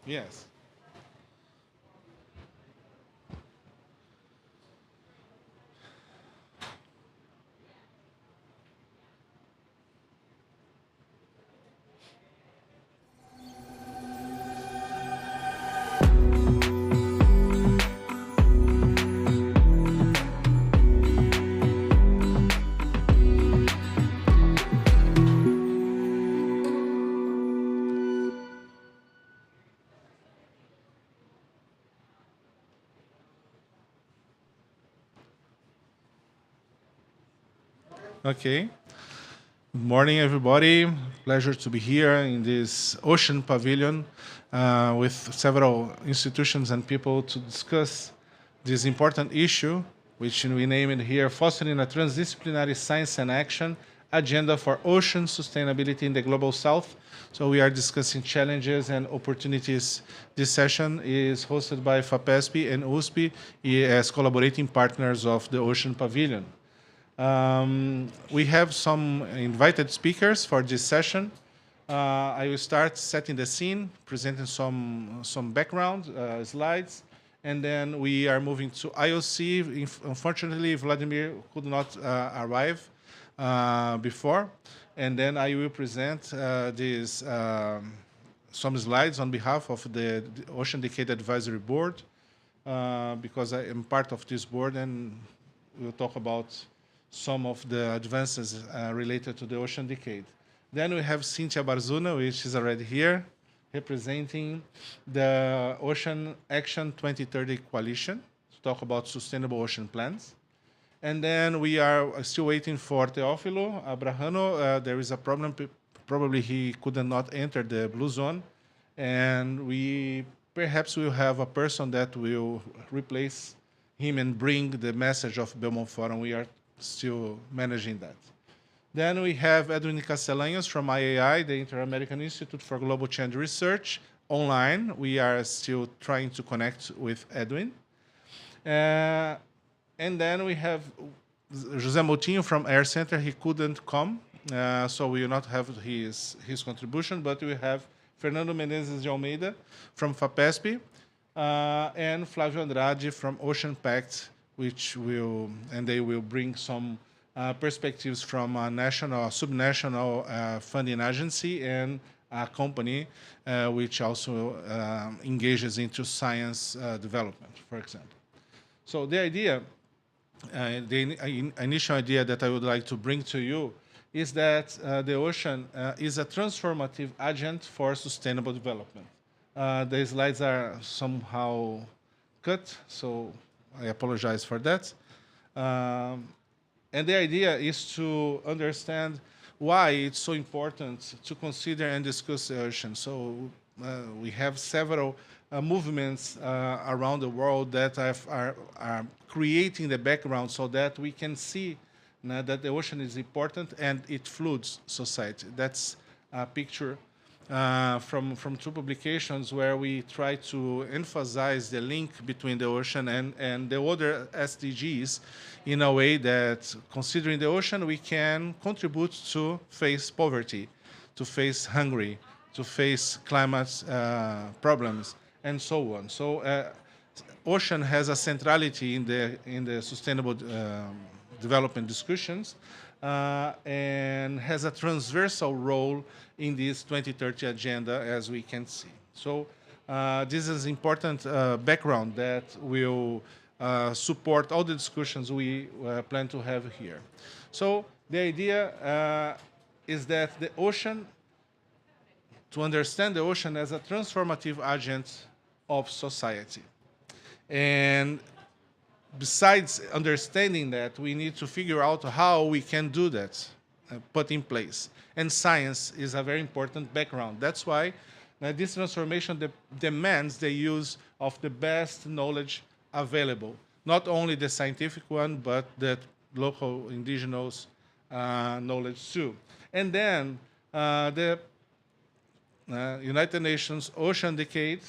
Yes. Okay. Good morning, everybody. Pleasure to be here in this ocean pavilion with several institutions and people to discuss this important issue, which we name it here, fostering a transdisciplinary science and action agenda for ocean sustainability in the global south. So we are discussing challenges and opportunities. This session is hosted by FAPESP and USP as collaborating partners of the Ocean Pavilion. We have some invited speakers for this session. I will start setting the scene, presenting some background slides, and then we are moving to IOC. Unfortunately, Vladimir could not arrive before, and then I will present these some slides on behalf of the Ocean Decade Advisory Board, because I am part of this board, and we'll talk about some of the advances related to the ocean decade. Then we have Cynthia Barzuna, which is already here, representing the Ocean Action 2030 Coalition to talk about sustainable ocean plans. And then we are still waiting for Teofilo Abrajano. There is a problem. Probably he could not enter the blue zone. And we perhaps will have a person that will replace him and bring the message of Belmont Forum. We are still managing that. Then we have Edwin Castellanos from IAI, the InterAmerican Institute for Global Change Research, online. We are still trying to connect with Edwin. And then we have José Moutinho from Air Center. He couldn't come, so we will not have his contribution, but we have Fernando Menezes de Almeida from FAPESP, and Flavio Andrade from OceanPact, they will bring some perspectives from a national, subnational funding agency and a company which also engages into science development, for example. So the idea, the initial idea that I would like to bring to you is that the ocean is a transformative agent for sustainable development. The slides are somehow cut, so I apologize for that. And the idea is to understand why it's so important to consider and discuss the ocean. So we have several movements around the world that are creating the background so that we can see that the ocean is important and it floods society. That's a picture from two publications where we try to emphasize the link between the ocean and the other SDGs in a way that, considering the ocean, we can contribute to face poverty, to face hunger, to face climate problems, and so on. So ocean has a centrality in the sustainable development discussions, and has a transversal role in this 2030 agenda, as we can see. So this is important background that will support all the discussions we plan to have here. So the idea is that the ocean, to understand the ocean as a transformative agent of society. And besides understanding that, we need to figure out how we can do that, put in place. And science is a very important background. That's why this transformation demands the use of the best knowledge available, not only the scientific one, but the local indigenous knowledge too. And then the United Nations Ocean Decade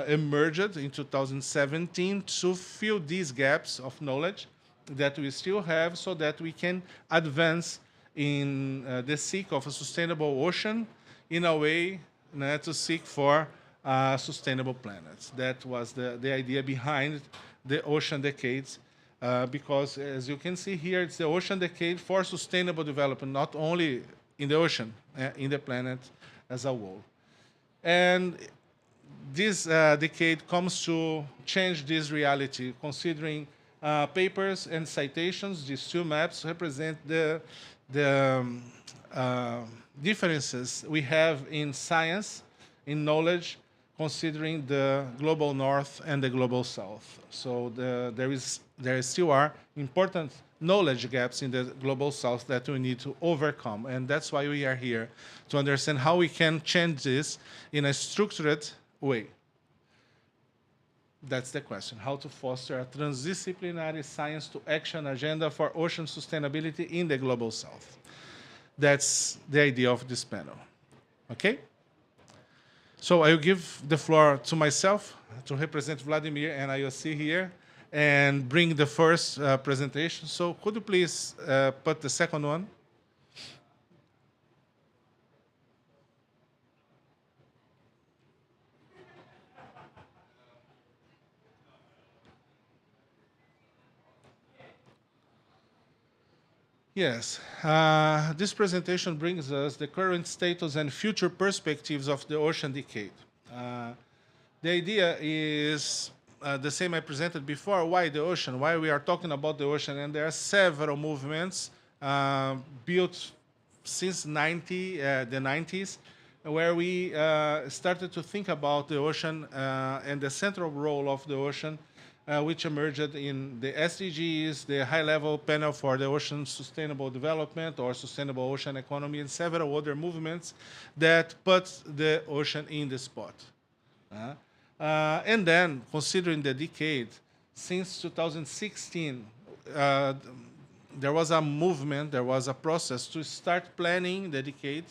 emerged in 2017 to fill these gaps of knowledge that we still have so that we can advance in the seek of a sustainable ocean in a way to seek for sustainable planets. That was the idea behind the ocean decades, because as you can see here, it's the ocean decade for sustainable development, not only in the ocean, in the planet as a whole. And this decade comes to change this reality, considering papers and citations. These two maps represent the differences we have in science, in knowledge, considering the global north and the global south. So there still are important knowledge gaps in the global south that we need to overcome. And that's why we are here, to understand how we can change this in a structured way. That's the question, how to foster a transdisciplinary science to action agenda for ocean sustainability in the global south. That's the idea of this panel. Okay? So I will give the floor to myself to represent Vladimir and IOC here and bring the first presentation. So could you please put the second one? Yes. This presentation brings us the current status and future perspectives of the ocean decade. The idea is the same I presented before. Why the ocean? Why we are talking about the ocean? And there are several movements built since the 90s, where we started to think about the ocean and the central role of the ocean, which emerged in the SDGs, the high-level panel for the ocean sustainable development or sustainable ocean economy, and several other movements that put the ocean in the spot. And then, considering the decade, since 2016, there was a movement, there was a process to start planning the decade,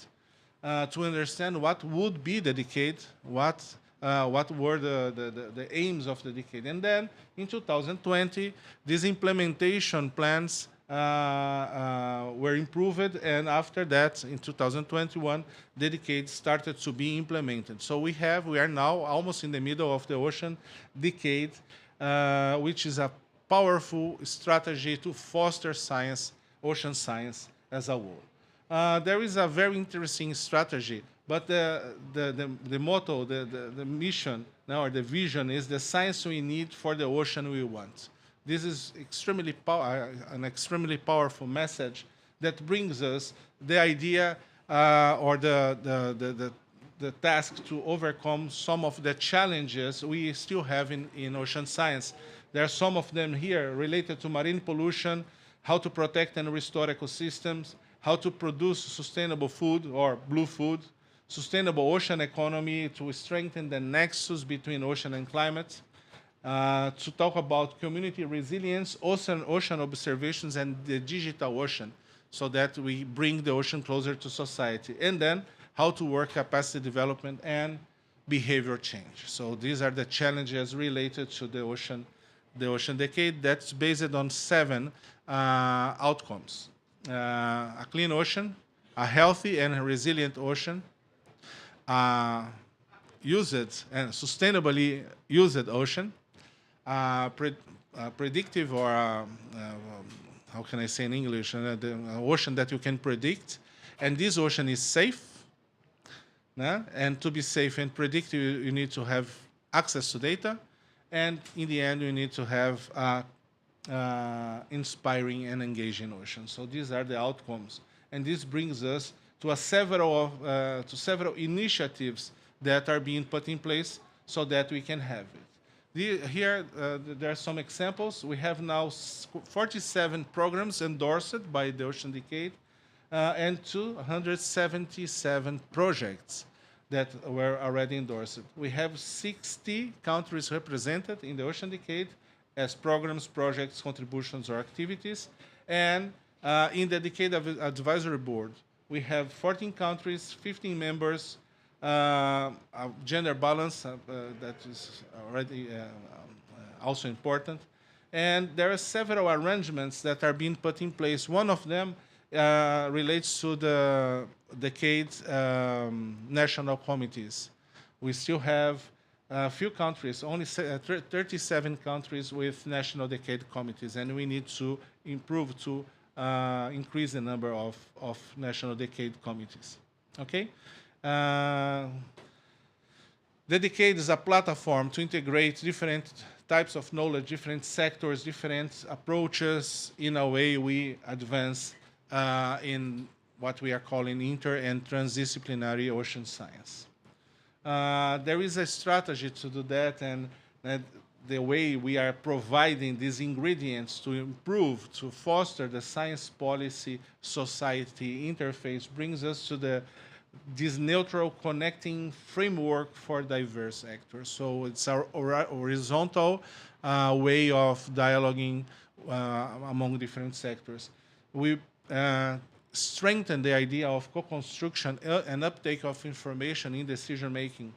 to understand what would be the decade, what were the aims of the decade. And then in 2020, these implementation plans were improved, and after that, in 2021, the decade started to be implemented. So we are now almost in the middle of the ocean decade, which is a powerful strategy to foster science, ocean science as a whole. There is a very interesting strategy, but the motto, the mission, or the vision is the science we need for the ocean we want. This is an extremely powerful message that brings us the idea or the task to overcome some of the challenges we still have in ocean science. There are some of them here related to marine pollution, how to protect and restore ecosystems, how to produce sustainable food or blue food, sustainable ocean economy to strengthen the nexus between ocean and climate, to talk about community resilience, ocean observations, and the digital ocean, so that we bring the ocean closer to society, and then how to work capacity development and behavior change. So these are the challenges related to the ocean decade that's based on 7 outcomes. A clean ocean, a healthy and resilient ocean, used and sustainably used ocean, predictive or how can I say in English, the ocean that you can predict, and this ocean is safe. And to be safe and predictive, you need to have access to data, and in the end, you need to have inspiring and engaging ocean. So these are the outcomes, and this brings us to several initiatives that are being put in place so that we can have it. Here, there are some examples. We have now 47 programs endorsed by the Ocean Decade and 277 projects that were already endorsed. We have 60 countries represented in the Ocean Decade as programs, projects, contributions, or activities. And in the Decade Advisory Board, we have 14 countries, 15 members, a gender balance that is already also important. And there are several arrangements that are being put in place. One of them relates to the decade national committees. we still have a few countries, only 37 countries with national decade committees, and we need to improve to increase the number of national decade committees. Okay? Uh, the decade is a platform to integrate different types of knowledge, different sectors, different approaches. In a way, we advance in what we are calling inter and transdisciplinary ocean science. There is a strategy to do that, and the way we are providing these ingredients to improve, to foster the science policy society interface brings us to this neutral connecting framework for diverse actors. So it's our horizontal way of dialoguing among different sectors. We strengthen the idea of co-construction and uptake of information in decision making.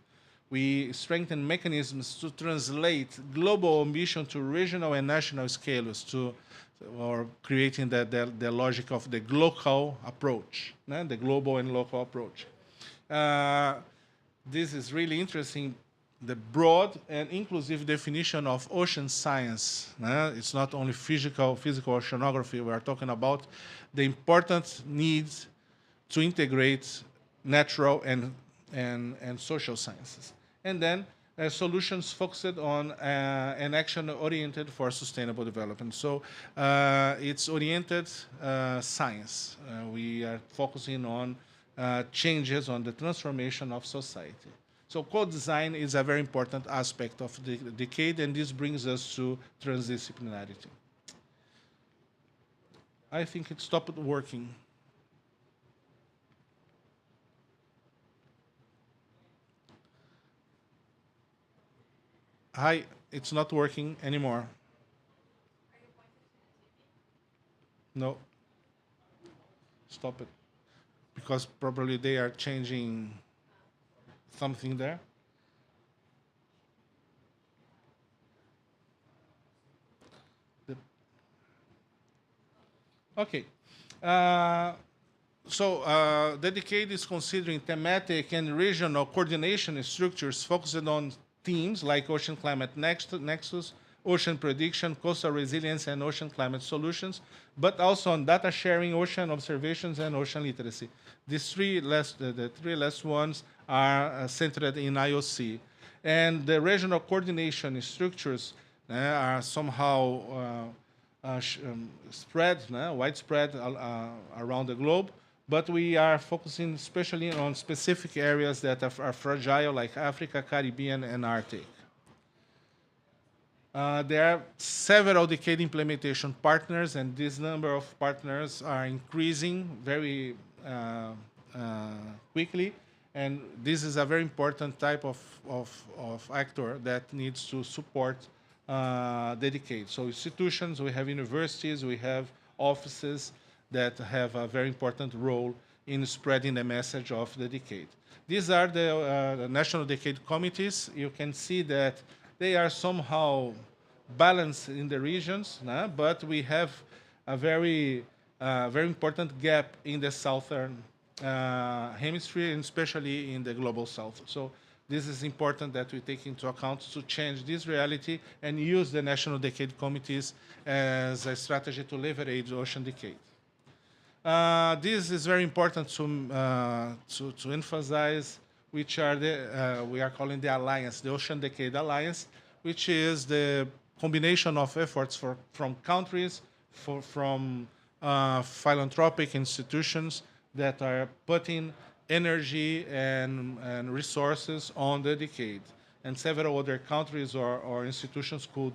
We strengthen mechanisms to translate global ambition to regional and national scales, or creating the logic of the local approach, the global and local approach. This is really interesting, the broad and inclusive definition of ocean science. It's not only physical oceanography. We are talking about the important needs to integrate natural and social sciences. And then solutions focused on and action oriented for sustainable development. So it's oriented science. We are focusing on changes, on the transformation of society. So co-design is a very important aspect of the decade, and this brings us to transdisciplinarity. I think it stopped working. Hi, it's not working anymore. No, stop it. Because probably they are changing something there. The- Okay. Uh, the decade is considering thematic and regional coordination structures focused on themes like ocean climate nexus, ocean prediction, coastal resilience, and ocean climate solutions, but also on data sharing, ocean observations, and ocean literacy. The three last ones are centered in IOC. And the regional coordination structures are somehow spread, widespread around the globe, but we are focusing especially on specific areas that are fragile, like Africa, Caribbean, and Arctic. There are several decade implementation partners, and this number of partners are increasing very quickly. And this is a very important type of actor that needs to support the decade. So institutions, we have universities, we have offices that have a very important role in spreading the message of the decade. These are the national decade committees. You can see that they are somehow balanced in the regions, but we have a very important gap in the southern hemisphere, and especially in the global south. So this is important that we take into account to change this reality and use the national decade committees as a strategy to leverage ocean decade. This is very important to emphasize, which are we are calling the alliance, the Ocean Decade Alliance, which is the combination of efforts from countries, from philanthropic institutions that are putting energy and resources on the decade. And several other countries or institutions could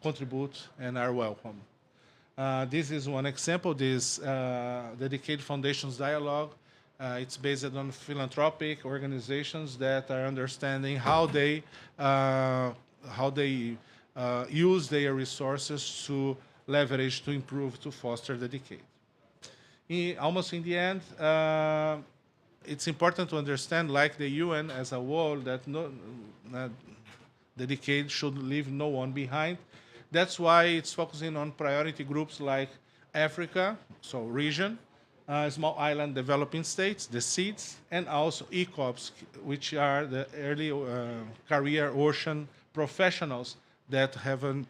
contribute and are welcome. This is one example, this Decade Foundations Dialogue. It's based on philanthropic organizations that are understanding how they use their resources to leverage, to improve, to foster the decade. Almost in the end, it's important to understand, like the UN as a whole, that the decade should leave no one behind. That's why it's focusing on priority groups like Africa, so region, small island developing states, the seeds, and also ECOPs, which are the early career ocean professionals that have an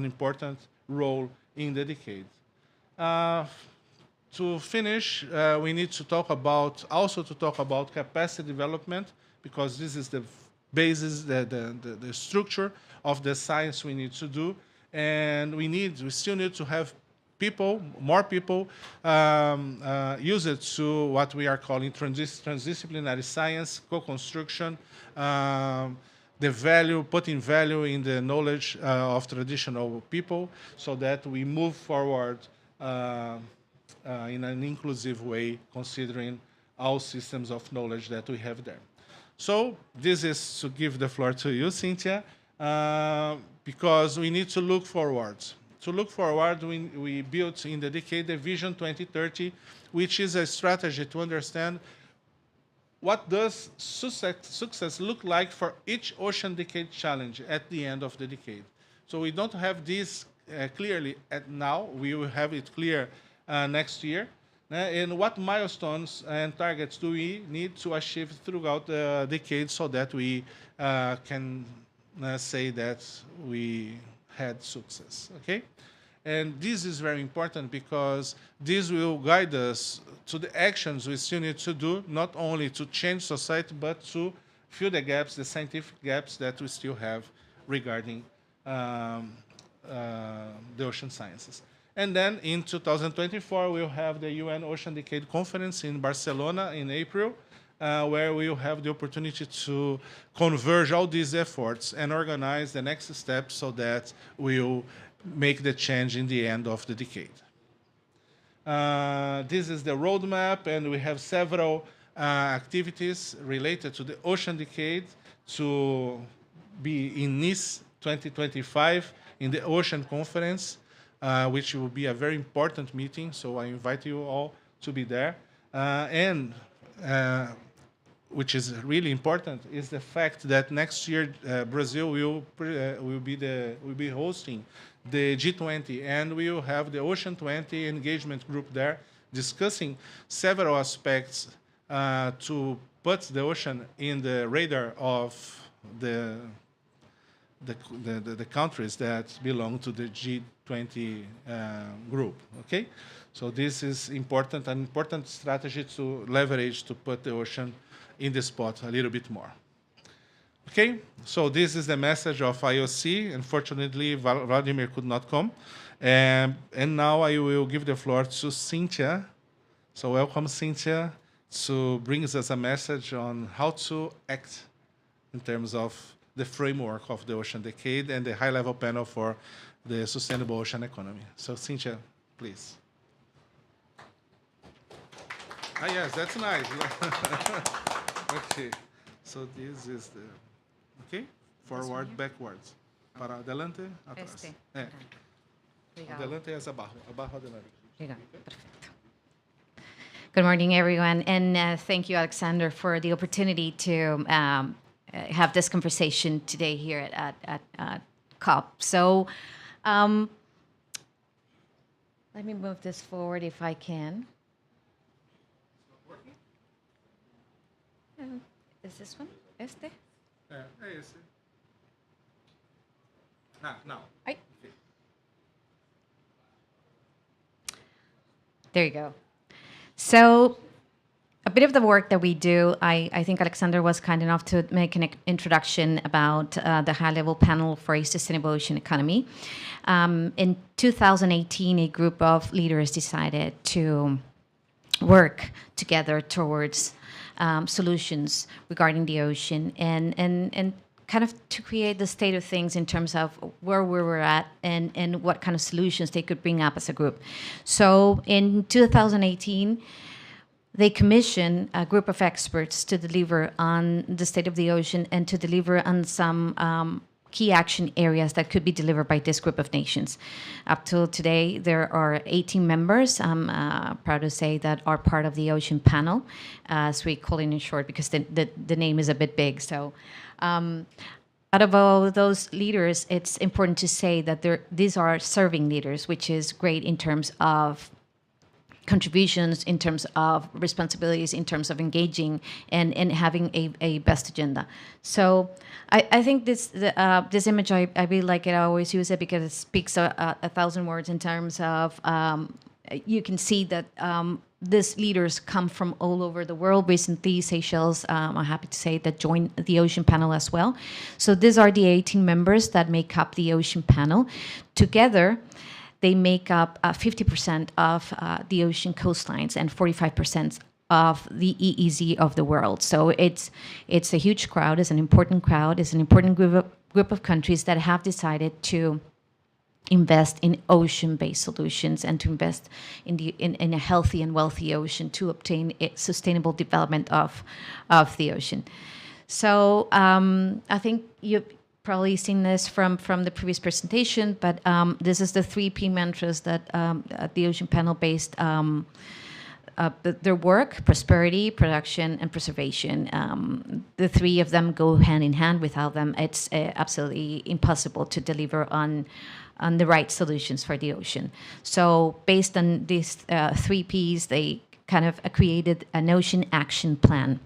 important role in the decade. Uh, to finish, we need to talk about capacity development, because this is the basis, the structure of the science we need to do, and we still need to have more people, use it to what we are calling transdisciplinary science, co-construction, putting value in the knowledge of traditional people, so that we move forward in an inclusive way, considering all systems of knowledge that we have there. So this is to give the floor to you, Cynthia, because we need to look forward. To look forward, we built in the decade the Vision 2030, which is a strategy to understand what does success look like for each Ocean Decade Challenge at the end of the decade. So we don't have this clearly now. We will have it clear next year. And what milestones and targets do we need to achieve throughout the decade, so that we can say that we had success, okay? And this is very important, because this will guide us to the actions we still need to do, not only to change society, but to fill the gaps, the scientific gaps that we still have regarding the ocean sciences. And then in 2024, we'll have the UN Ocean Decade Conference in Barcelona in April, where we'll have the opportunity to converge all these efforts and organize the next steps, so that we'll make the change in the end of the decade. This is the roadmap, and we have several activities related to the Ocean Decade to be in Nice 2025 in the Ocean Conference, which will be a very important meeting, so I invite you all to be there. And which is really important is the fact that next year Brazil will be hosting the G20, and we will have the Ocean 20 engagement group there, discussing several aspects to put the ocean in the radar of the countries that belong to the G20 group. Okay, so this is important, an important strategy to leverage to put the ocean in the spot a little bit more. Okay, so this is the message of IOC. Unfortunately, Vladimir could not come. And now I will give the floor to Cynthia. So welcome, Cynthia, to bring us a message on how to act in terms of the framework of the Ocean Decade and the high-level panel for the sustainable ocean economy. So Cynthia, please. Ah, yes, that's nice. Okay, so this is the... Okay, forward, backwards. Para adelante, atrás. Adelante es abajo, abajo adelante. Perfecto. Good morning, everyone, and thank you, Alexander, for the opportunity to have this conversation today here at COP. So let me move this forward if I can. Is this one? Este? Esse. Now. Okay. There you go. So a bit of the work that we do, I think Alexander was kind enough to make an introduction about the high-level panel for a sustainable ocean economy. In 2018, a group of leaders decided to work together towards solutions regarding the ocean and kind of to create the state of things in terms of where we were at and what kind of solutions they could bring up as a group. So in 2018, they commissioned a group of experts to deliver on the state of the ocean and to deliver on some key action areas that could be delivered by this group of nations. Up till today, there are 18 members. I'm proud to say that are part of the Ocean Panel, as we call it in short, because the name is a bit big. So out of all those leaders, it's important to say that these are serving leaders, which is great in terms of contributions, in terms of responsibilities, in terms of engaging and having a best agenda. So I think this image, I really like it. I always use it because it speaks a thousand words in terms of, you can see that these leaders come from all over the world. Recently, Seychelles, I'm happy to say, that joined the Ocean Panel as well. So these are the 18 members that make up the Ocean Panel. Together, they make up 50% of the ocean coastlines and 45% of the EEZ of the world. So it's a huge crowd, it's an important crowd, it's an important group of countries that have decided to invest in ocean-based solutions and to invest in a healthy and wealthy ocean to obtain a sustainable development of the ocean. So I think you've probably seen this from the previous presentation, but this is the 3P mantras that the Ocean Panel based their work: prosperity, production, and preservation. The three of them go hand in hand. Without them, it's absolutely impossible to deliver on the right solutions for the ocean. So based on these 3Ps, they kind of created an ocean action plan.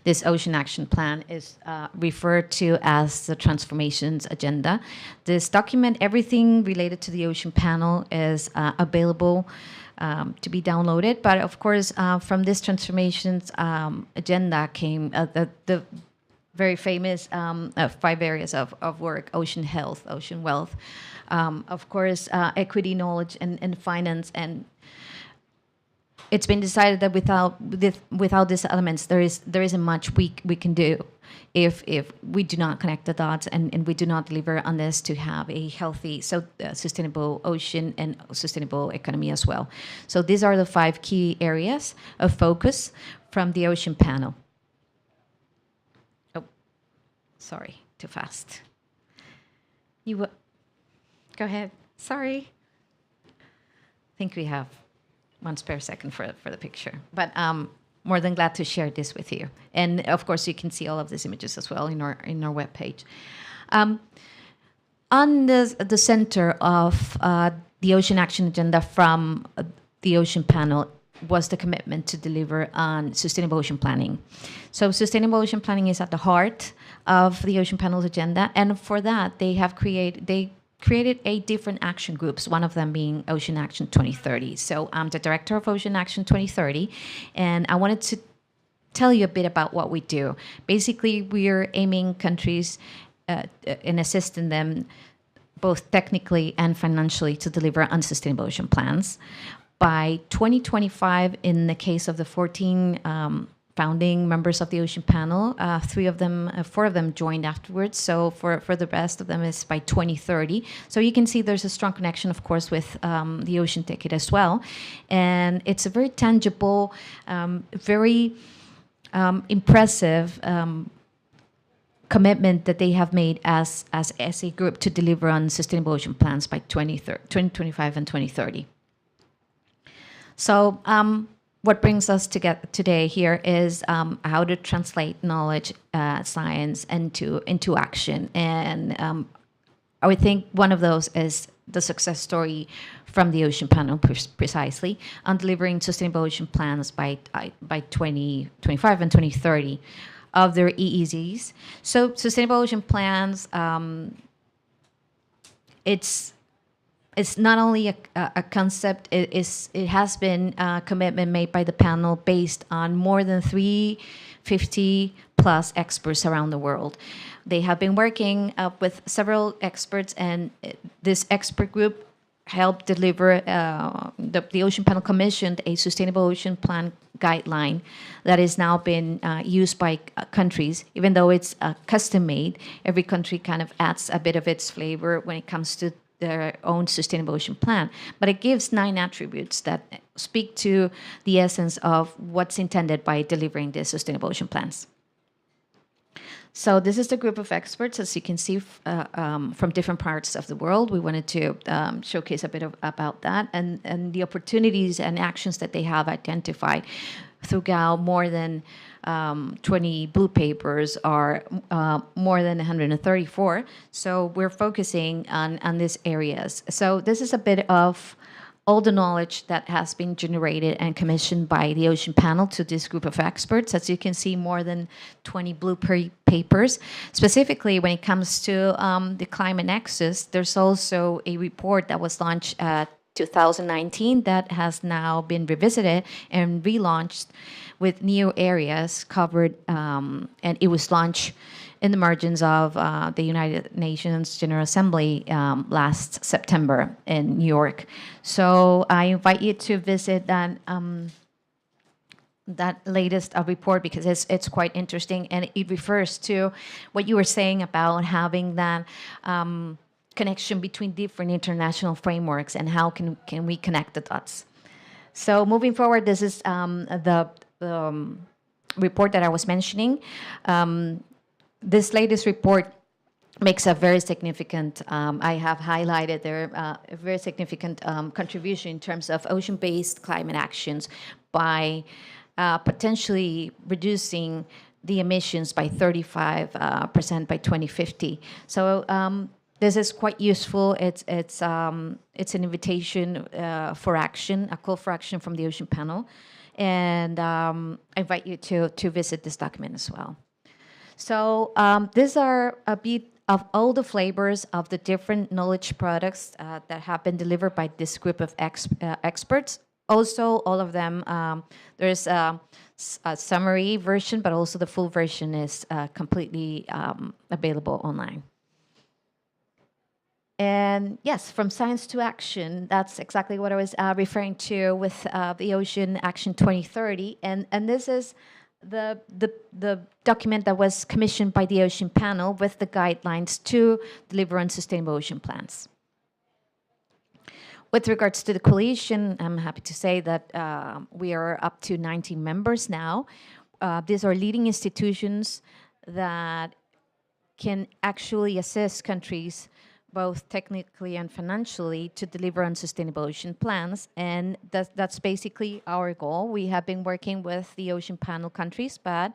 This ocean action plan is referred to as the transformations agenda. This document, everything related to the Ocean Panel, is available to be downloaded. But of course, from this transformations agenda came the very famous 5 areas of work: ocean health, ocean wealth, of course, equity, knowledge, and finance. And it's been decided that without these elements, there isn't much we can do if we do not connect the dots and we do not deliver on this to have a healthy, sustainable ocean and sustainable economy as well. So these are the 5 key areas of focus from the Ocean Panel. Oh, sorry, too fast. Go ahead. Sorry. I think we have 1 spare second for the picture, but more than glad to share this with you. And of course, you can see all of these images as well in our webpage. On the center of the Ocean Action Agenda from the Ocean Panel was the commitment to deliver on sustainable ocean planning. So sustainable ocean planning is at the heart of the Ocean Panel's agenda, and for that they created 8 different action groups, one of them being Ocean Action 2030. So I'm the director of Ocean Action 2030, and I wanted to tell you a bit about what we do. Basically, we're aiming countries and assisting them both technically and financially to deliver on sustainable ocean plans. By 2025, in the case of the 14 founding members of the Ocean Panel, 4 of them joined afterwards. So for the rest of them, it's by 2030. So you can see there's a strong connection, of course, with the Ocean Ticket as well. And it's a very tangible, very impressive commitment that they have made as a group to deliver on sustainable ocean plans by 2025 and 2030. So what brings us together today here is how to translate knowledge, science into action. And I would think one of those is the success story from the Ocean Panel, precisely, on delivering sustainable ocean plans by 2025 and 2030 of their EEZs. So sustainable ocean plans, it's not only a concept, it has been a commitment made by the panel based on more than 350 plus experts around the world. They have been working with several experts, and this expert group helped deliver, the Ocean Panel commissioned a sustainable ocean plan guideline that is now been used by countries. Even though it's custom made, every country kind of adds a bit of its flavor when it comes to their own sustainable ocean plan. But it gives 9 attributes that speak to the essence of what's intended by delivering the sustainable ocean plans. So this is the group of experts, as you can see, from different parts of the world. We wanted to showcase a bit about that and the opportunities and actions that they have identified throughout more than 20 blue papers, or more than 134. So we're focusing on these areas. So this is a bit of all the knowledge that has been generated and commissioned by the Ocean Panel to this group of experts. As you can see, more than 20 blueprint papers. Specifically, when it comes to the climate nexus, there's also a report that was launched 2019 that has now been revisited and relaunched with new areas covered, and it was launched in the margins of the United Nations General Assembly last September in New York. So I invite you to visit that latest report, because it's quite interesting, and it refers to what you were saying about having that connection between different international frameworks and how can we connect the dots. So moving forward, this is the report that I was mentioning. This latest report makes a very significant, I have highlighted there, a very significant contribution in terms of ocean-based climate actions by potentially reducing the emissions by 35% by 2050. So this is quite useful. It's an invitation for action, a call for action from the Ocean Panel, and I invite you to visit this document as well. So these are a bit of all the flavors of the different knowledge products that have been delivered by this group of experts. Also, all of them, there's a summary version, but also the full version is completely available online. And yes, from science to action, that's exactly what I was referring to with the Ocean Action 2030. And this is the document that was commissioned by the Ocean Panel with the guidelines to deliver on sustainable ocean plans. With regards to the coalition, I'm happy to say that we are up to 90 members now. These are leading institutions that can actually assist countries both technically and financially to deliver on sustainable ocean plans. And that's basically our goal. We have been working with the Ocean Panel countries, but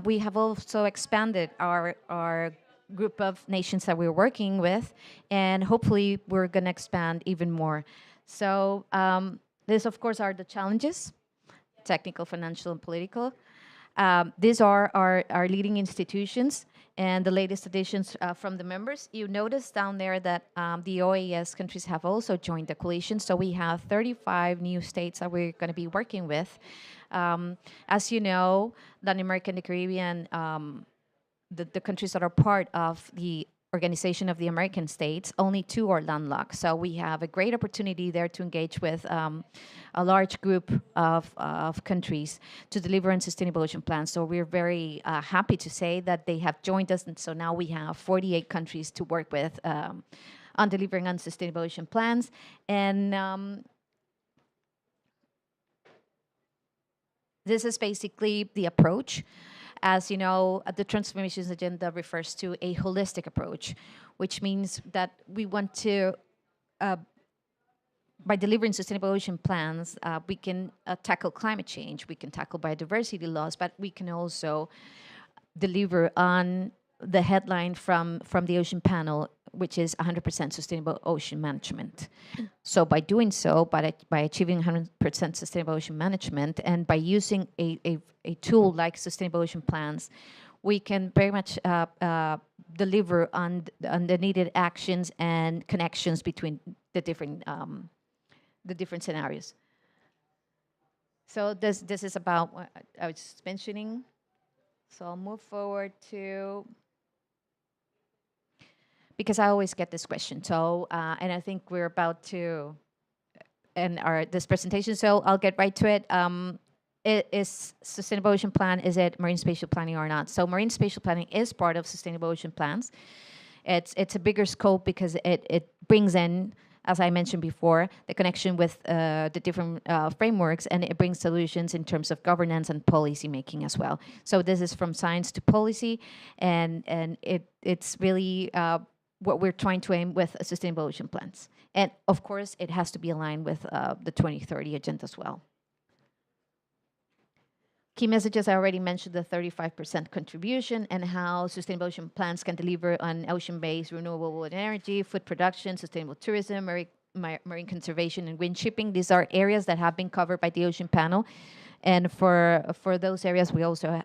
we have also expanded our group of nations that we're working with, and hopefully we're going to expand even more. So these, of course, are the challenges, technical, financial, and political. These are our leading institutions and the latest additions from the members. You notice down there that the OAS countries have also joined the coalition. So we have 35 new states that we're going to be working with. As you know, Latin America and the Caribbean, the countries that are part of the Organization of the American States, only 2 are landlocked. So we have a great opportunity there to engage with a large group of countries to deliver on sustainable ocean plans. So we're very happy to say that they have joined us. And so now we have 48 countries to work with on delivering on sustainable ocean plans. And this is basically the approach. As you know, the transformations agenda refers to a holistic approach, which means that we want to, by delivering sustainable ocean plans, we can tackle climate change, we can tackle biodiversity loss, but we can also deliver on the headline from the Ocean Panel, which is 100% sustainable ocean management. So by doing so, by achieving 100% sustainable ocean management, and by using a tool like sustainable ocean plans, we can very much deliver on the needed actions and connections between the different scenarios. So this is about what I was just mentioning. So I'll move forward to, because I always get this question. So, and I think we're about to end this presentation, so I'll get right to it. Is Sustainable Ocean Plan, is it marine spatial planning or not? So marine spatial planning is part of Sustainable Ocean Plans. It's a bigger scope because it brings in, as I mentioned before, the connection with the different frameworks, and it brings solutions in terms of governance and policy making as well. So this is from science to policy, and it's really what we're trying to aim with Sustainable Ocean Plans. And of course, it has to be aligned with the 2030 agenda as well. Key messages, I already mentioned the 35% contribution and how sustainable ocean plans can deliver on ocean-based renewable energy, food production, sustainable tourism, marine conservation and wind shipping. These are areas that have been covered by the Ocean Panel. And for those areas, we also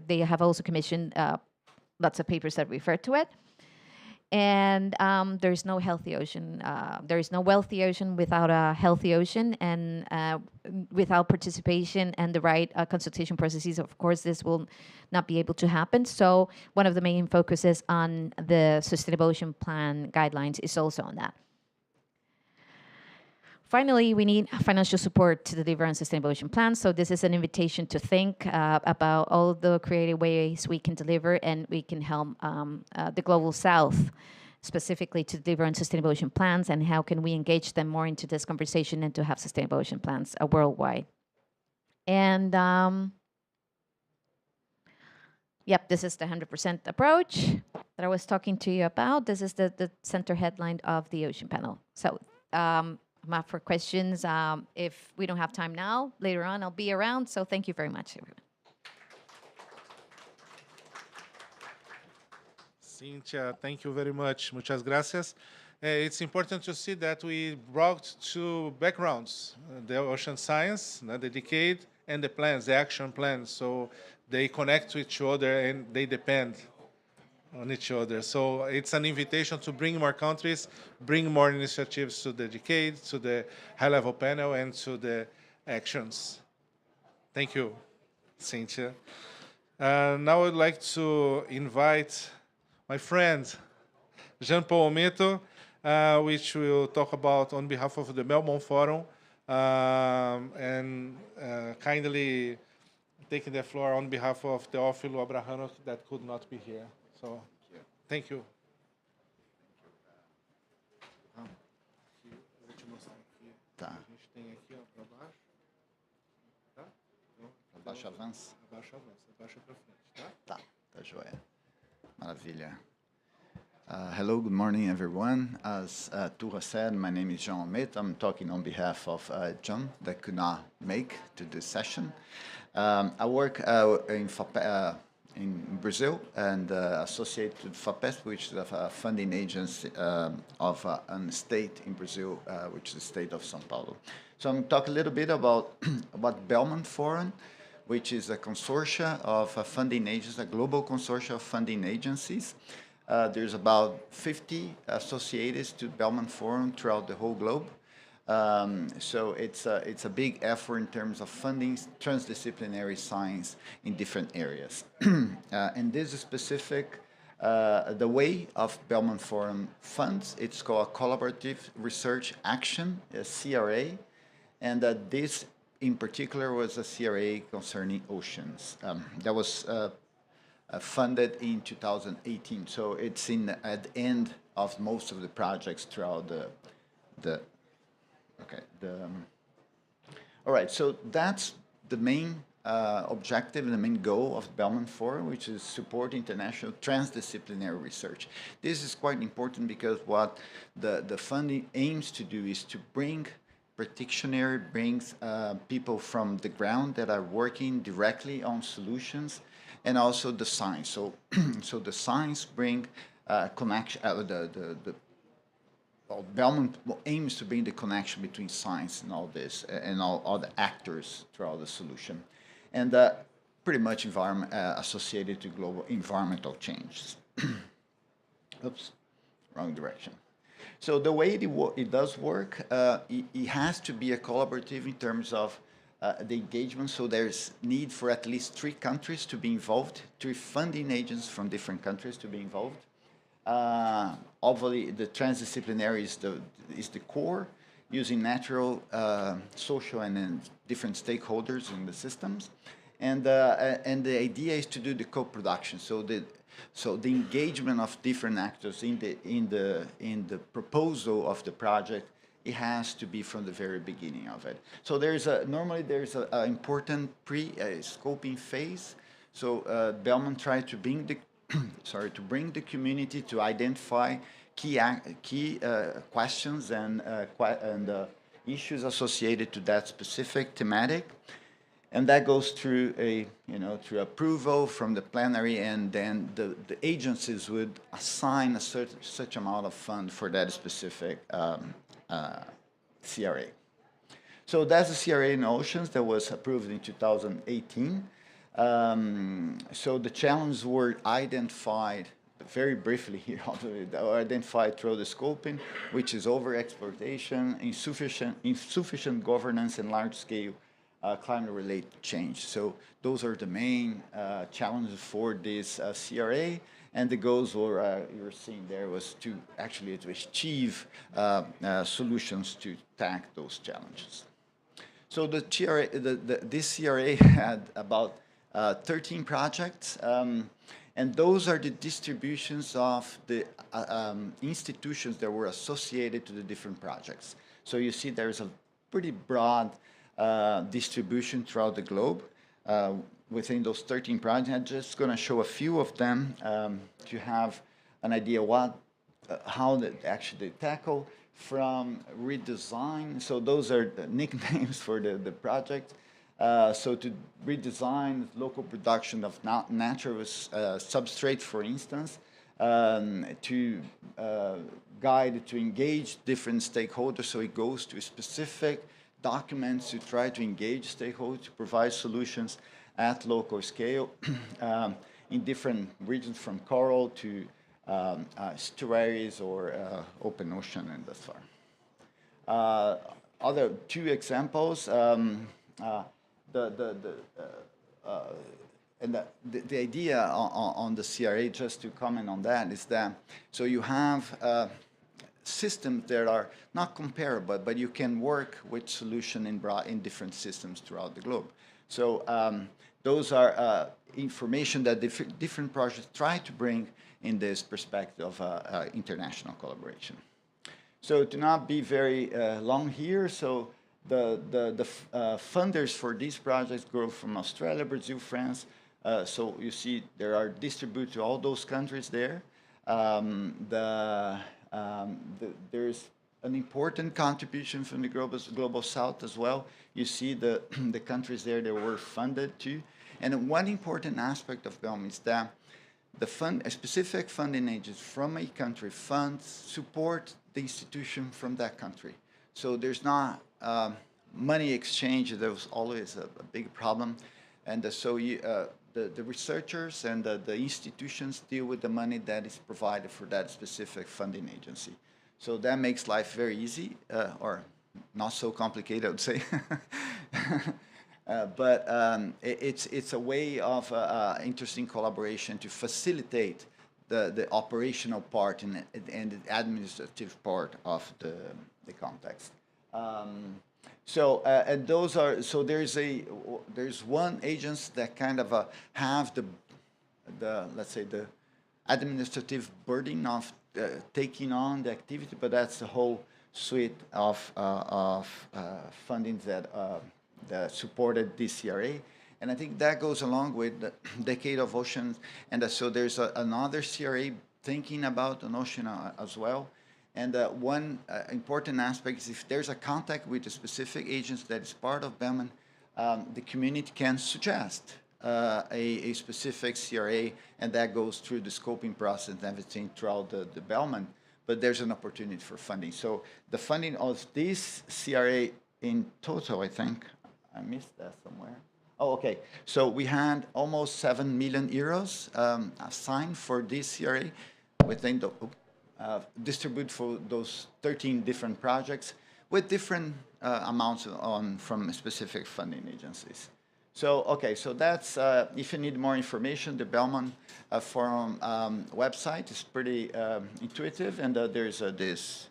they have also commissioned lots of papers that refer to it. And there's no healthy ocean. There is no wealthy ocean without a healthy ocean, and without participation and the right consultation processes, of course, this will not be able to happen. So one of the main focuses on the Sustainable Ocean Plan guidelines is also on that. Finally, we need financial support to deliver on Sustainable Ocean Plans. So this is an invitation to think about all the creative ways we can deliver, and we can help the Global South specifically to deliver on Sustainable Ocean Plans, and how can we engage them more into this conversation and to have Sustainable Ocean Plans worldwide. And yep, this is the 100% approach that I was talking to you about. This is the center headline of the Ocean Panel. So I'm up for questions. If we don't have time now, later on, I'll be around. So thank you very much, everyone. Cynthia, thank you very much. Muchas gracias. It's important to see that we brought two backgrounds, the ocean science, the decade, and the plans, the action plans. So they connect to each other and they depend on each other. So it's an invitation to bring more countries, bring more initiatives to the decade, to the high-level panel, and to the actions. Thank you, Cynthia. Now I'd like to invite my friend, Jean-Paul Mito, which will talk about on behalf of the Belmont Forum, and kindly taking the floor on behalf of Teofilo Abrajano that could not be here. So, thank you. Vou te mostrar aqui. Tá. A gente tem aqui, ó, para baixo. Tá? Abaixa, avança. Abaixa, avança. Abaixa para frente, tá? Tá joia. Maravilha. Hello, good morning, everyone. As Turra said, my name is Jean Almeida. I'm talking on behalf of John that could not make to this session. I work in Brazil and associated with FAPESP, which is a funding agency of a state in Brazil, which is the state of São Paulo. So I'm going to talk a little bit about Belmont Forum, which is a consortia of funding agencies, a global consortia of funding agencies. There's about 50 associated to Belmont Forum throughout the whole globe. So it's a big effort in terms of funding transdisciplinary science in different areas. And this is specific, the way of Belmont Forum funds, it's called a Collaborative Research Action, a CRA, and this in particular was a CRA concerning oceans. That was funded in 2018, so it's at the end of most of the projects throughout all right, so that's the main objective and the main goal of Belmont Forum, which is support international transdisciplinary research. This is quite important because what the funding aims to do is to bring practitioners, brings people from the ground that are working directly on solutions, and also the science. So, so the science bring connection. Belmont aims to bring the connection between science and all this, and all the actors throughout the solution, and pretty much associated to global environmental changes. Oops, wrong direction. So the way it does work, it has to be a collaborative in terms of the engagement. So there's need for at least 3 countries to be involved, 3 funding agents from different countries to be involved. Obviously, the transdisciplinary is the core, using natural, social, and then different stakeholders in the systems, and the idea is to do the co-production. So the engagement of different actors in the proposal of the project, it has to be from the very beginning of it. So normally there's an important pre-scoping phase. So Belmont tried to bring the community to identify key questions and issues associated to that specific thematic, and that goes through through approval from the plenary, and then the agencies would assign such amount of fund for that specific CRA. So that's the CRA in oceans that was approved in 2018. So the challenges were identified very briefly here, identified through the scoping, which is over-exploitation, insufficient governance, and large-scale climate-related change. So those are the main challenges for this CRA, and the goals were, you were seeing there, was to actually to achieve solutions to tackle those challenges. So the CRA, this CRA had about 13 projects, and those are the distributions of the institutions that were associated to the different projects. So you see there's a pretty broad distribution throughout the globe within those 13 projects. I'm just going to show a few of them to have an idea what, how they actually tackle from redesign. So those are the nicknames for the project. So to redesign local production of natural substrate, for instance, to guide, to engage different stakeholders. So it goes to specific documents to try to engage stakeholders, to provide solutions at local scale in different regions, from coral to estuaries or open ocean and thus far. Other two examples, and the idea on the CRA, just to comment on that, is that so you have systems that are not comparable, but you can work with solution in different systems throughout the globe. So those are information that different projects try to bring in this perspective of international collaboration. So to not be very long here, so the funders for these projects go from Australia, Brazil, France. So you see there are distributed to all those countries there. There's an important contribution from the global South as well. You see the countries there that were funded too. And one important aspect of Belmont is that a specific funding agent from a country funds support the institution from that country. So there's not money exchange. There was always a big problem. And so the researchers and the institutions deal with the money that is provided for that specific funding agency. So that makes life very easy, or not so complicated, I would say. But it's a way of interesting collaboration to facilitate the operational part and the administrative part of the context. So and those are, so there's one agency that kind of have the let's say the administrative burden of taking on the activity, but that's the whole suite of fundings that supported this CRA. And I think that goes along with the Decade of Oceans. And so there's another CRA thinking about an ocean as well. And one important aspect is if there's a contact with a specific agency that is part of Belmont, the community can suggest a specific CRA, and that goes through the scoping process and everything throughout the Belmont. But there's an opportunity for funding. So the funding of this CRA in total, I think, I missed that somewhere. Oh, okay. So we had almost 7 million euros assigned for this CRA within the distribute for those 13 different projects with different amounts from specific funding agencies. So, okay, so that's, if you need more information, the Belmont Forum website is pretty intuitive, and there's this,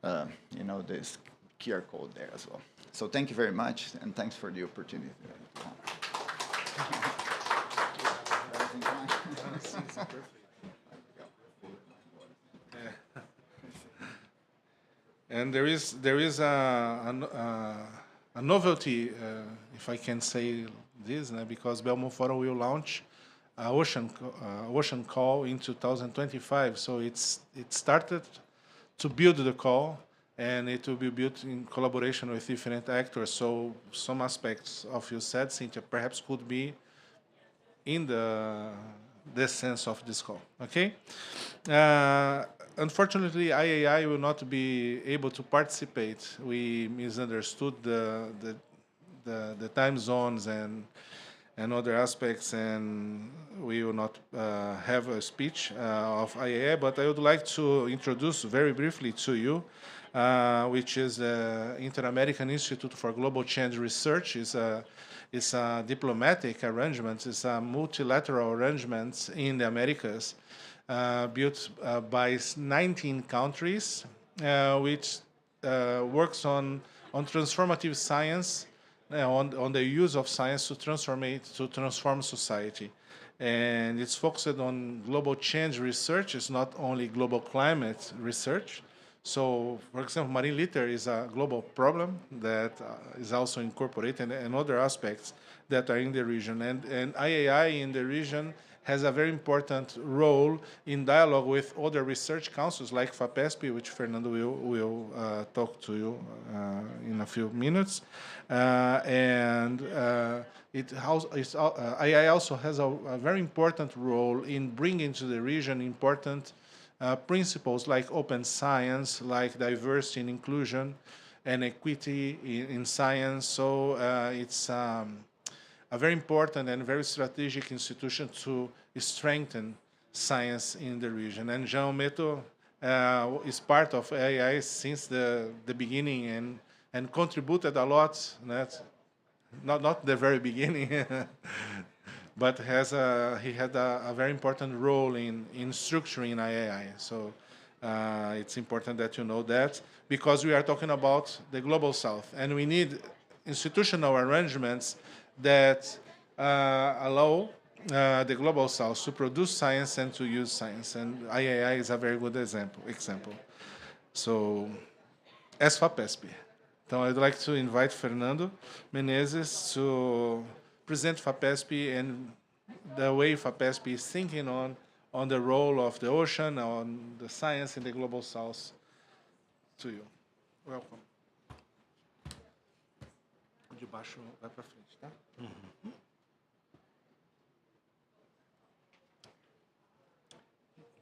this QR code there as well. So thank you very much, and thanks for the opportunity. And there is a novelty, if I can say this, because Belmont Forum will launch Ocean Call in 2025. So it started to build the call, and it will be built in collaboration with different actors. So some aspects of you said, Cynthia, perhaps could be in the sense of this call. Okay. unfortunately, IAI will not be able to participate. We misunderstood the time zones and other aspects, and we will not have a speech of IAI, but I would like to introduce very briefly to you, which is the InterAmerican Institute for Global Change Research. It's a diplomatic arrangement, it's a multilateral arrangement in the Americas, built by 19 countries, which works on transformative science, on the use of science to transform society. And it's focused on global change research. It's not only global climate research. So, for example, marine litter is a global problem that is also incorporated, and other aspects that are in the region. And IAI in the region has a very important role in dialogue with other research councils like FAPESP, which Fernando will talk to you in a few minutes. IAI also has a very important role in bringing to the region important principles like open science, like diversity and inclusion, and equity in science. So it's a very important and very strategic institution to strengthen science in the region. And Jean Meto is part of AI since the beginning and contributed a lot. Not the very beginning, but he had a very important role in structuring IAI. So it's important that you know that, because we are talking about the global south, and we need institutional arrangements that allow the global south to produce science and to use science, and IAI is a very good example. So, as FAPESP. Então, I'd like to invite Fernando Menezes to present FAPESP and the way FAPESP is thinking on the role of the ocean, on the science in the global south, to you. Welcome. De baixo vai para frente, tá?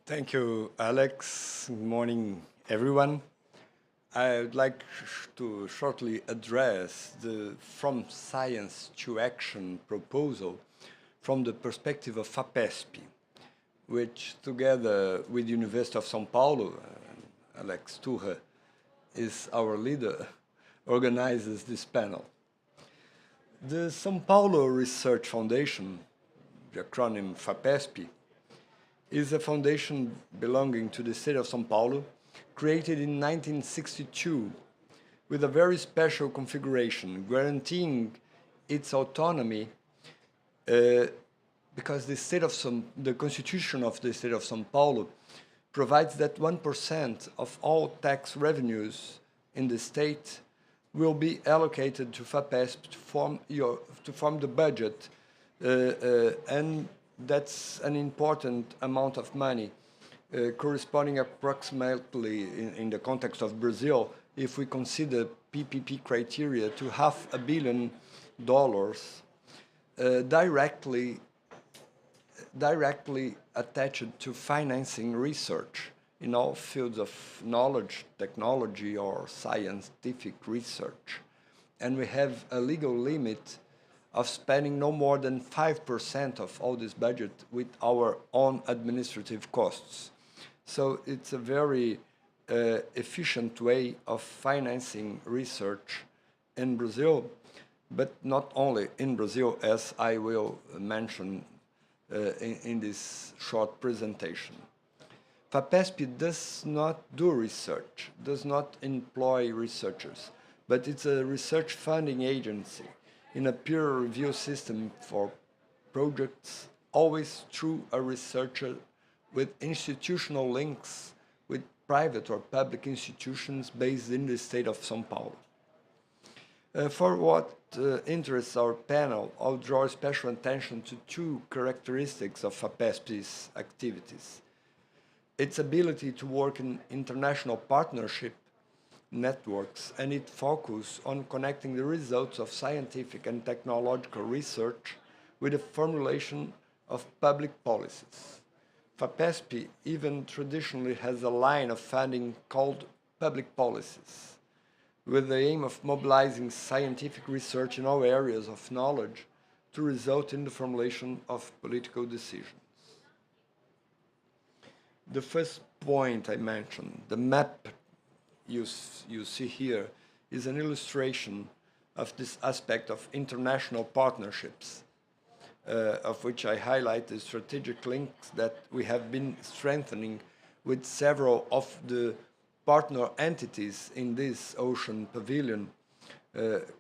Thank you, Alex. Good morning, everyone. I would like to shortly address the From Science to Action proposal from the perspective of FAPESP, which together with the University of São Paulo, Alex Turra is our leader, organizes this panel. The São Paulo Research Foundation, the acronym FAPESP, is a foundation belonging to the state of São Paulo, created in 1962 with a very special configuration, guaranteeing its autonomy because the Constitution of the state of São Paulo provides that 1% of all tax revenues in the state will be allocated to FAPESP to form the budget, and that's an important amount of money, corresponding approximately, in the context of Brazil, if we consider PPP criteria, to $500 million directly attached to financing research in all fields of knowledge, technology, or scientific research. And we have a legal limit of spending no more than 5% of all this budget with our own administrative costs. So it's a very efficient way of financing research in Brazil, but not only in Brazil, as I will mention in this short presentation. FAPESP does not do research, does not employ researchers, but it's a research funding agency in a peer review system for projects, always through a researcher with institutional links with private or public institutions based in the state of São Paulo. For what interests our panel, I'll draw special attention to two characteristics of FAPESP's activities: its ability to work in international partnership networks and its focus on connecting the results of scientific and technological research with the formulation of public policies. FAPESP even traditionally has a line of funding called public policies, with the aim of mobilizing scientific research in all areas of knowledge to result in the formulation of political decisions. The first point I mentioned, the map you see here, is an illustration of this aspect of international partnerships, of which I highlight the strategic links that we have been strengthening with several of the partner entities in this ocean pavilion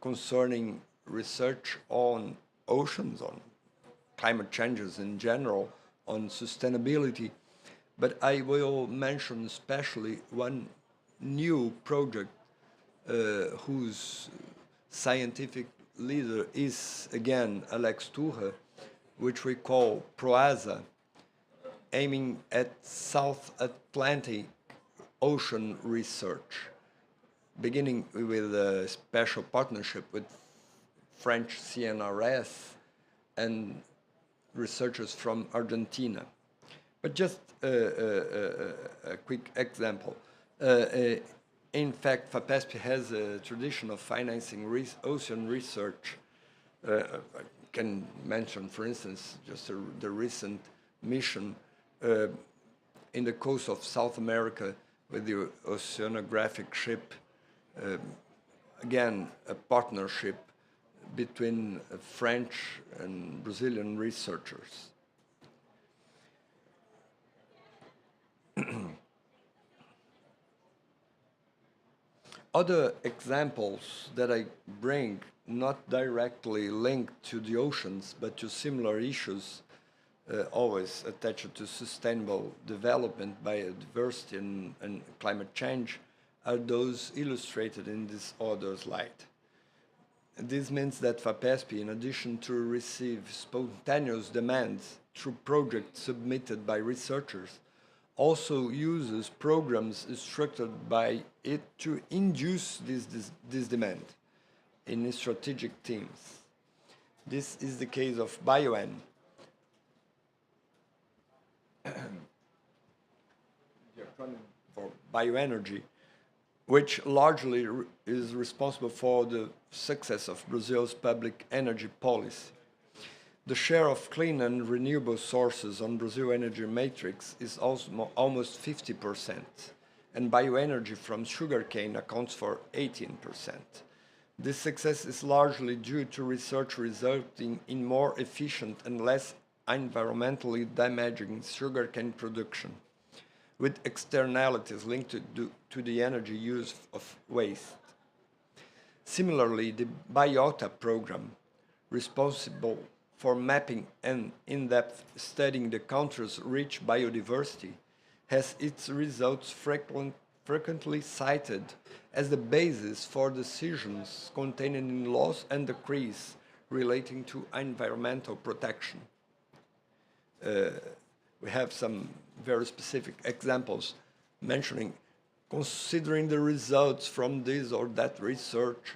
concerning research on oceans, on climate changes in general, on sustainability. But I will mention especially one new project whose scientific leader is, again, Alex Turra, which we call PROASA, aiming at South Atlantic ocean research, beginning with a special partnership with French CNRS and researchers from Argentina. But just a quick example. In fact, FAPESP has a tradition of financing ocean research. I can mention, for instance, just the recent mission in the coast of South America with the oceanographic ship. Again, a partnership between French and Brazilian researchers. Other examples that I bring, not directly linked to the oceans, but to similar issues, always attached to sustainable development, biodiversity, and climate change, are those illustrated in this other slide. This means that FAPESP, in addition to receive spontaneous demands through projects submitted by researchers, also uses programs structured by it to induce this demand in strategic teams. This is the case of BioN, for bioenergy, which largely is responsible for the success of Brazil's public energy policy. The share of clean and renewable sources on Brazil energy matrix is also almost 50%, and bioenergy from sugarcane accounts for 18%. This success is largely due to research resulting in more efficient and less environmentally damaging sugarcane production, with externalities linked to the energy use of waste. Similarly, the BIOTA program, responsible for mapping and in-depth studying the country's rich biodiversity, has its results frequently cited as the basis for decisions contained in laws and decrees relating to environmental protection. We have some very specific examples mentioning, considering the results from this or that research,